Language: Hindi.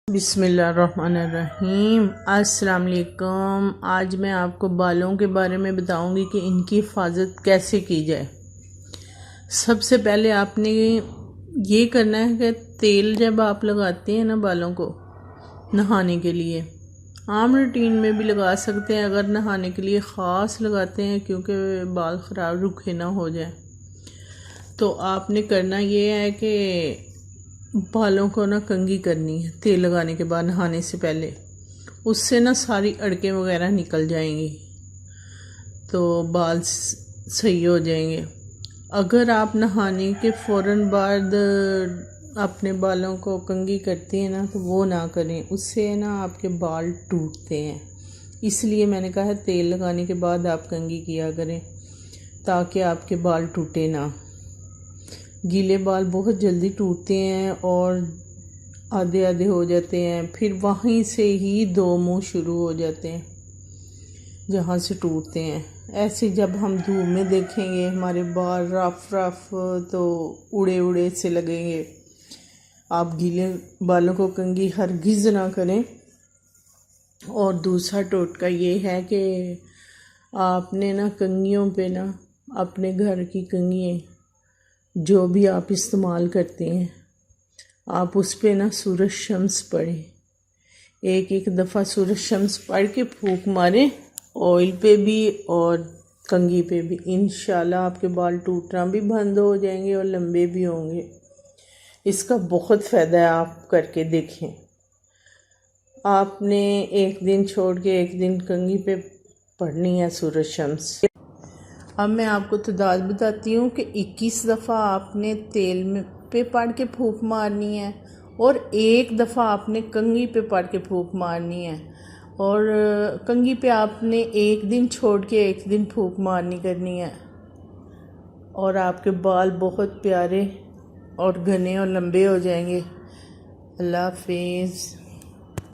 बिस्मिल्लाहिर्रहमानिर्रहीम। अस्सलाम वालेकुम। आज मैं आपको बालों के बारे में बताऊंगी कि इनकी हिफाजत कैसे की जाए। सबसे पहले आपने ये करना है कि तेल जब आप लगाते हैं ना बालों को नहाने के लिए, आम रूटीन में भी लगा सकते हैं, अगर नहाने के लिए ख़ास लगाते हैं क्योंकि बाल ख़राब रुखे ना हो जाए, तो आपने करना ये है कि बालों को ना कंघी करनी है तेल लगाने के बाद नहाने से पहले। उससे ना सारी अड़कें वगैरह निकल जाएंगी तो बाल सही हो जाएंगे। अगर आप नहाने के फ़ौरन बाद अपने बालों को कंघी करते हैं ना, तो वो ना करें, उससे ना आपके बाल टूटते हैं। इसलिए मैंने कहा है तेल लगाने के बाद आप कंघी किया करें ताकि आपके बाल टूटे ना। गीले बाल बहुत जल्दी टूटते हैं और आधे आधे हो जाते हैं, फिर वहीं से ही दो मुंह शुरू हो जाते हैं जहाँ से टूटते हैं। ऐसे जब हम धूप में देखेंगे हमारे बाल रफ रफ तो उड़े उड़े से लगेंगे। आप गीले बालों को कंघी हरगिज़ ना करें। और दूसरा टोटका ये है कि आपने ना कंघियों पे ना अपने घर की कंघियाँ जो भी आप इस्तेमाल करते हैं, आप उस पे ना सूरज शम्स पढ़ें। एक दफ़ा सूरज शम्स पढ़ के फूंक मारें ऑयल पे भी और कंघी पे भी। इंशाल्लाह आपके बाल टूटना भी बंद हो जाएंगे और लंबे भी होंगे। इसका बहुत फ़ायदा है, आप करके देखें। आपने एक दिन छोड़ के एक दिन कंघी पे पढ़नी है सूरज शम्स। अब मैं आपको तादाद बताती हूँ कि 21 दफ़ा आपने तेल में पे पड़ के फूंक मारनी है और एक दफ़ा आपने कंघी पे पड़ के फूंक मारनी है। और कंघी पे आपने एक दिन छोड़ के एक दिन फूंक मारनी करनी है और आपके बाल बहुत प्यारे और घने और लंबे हो जाएंगे। अल्लाह हाफिज़।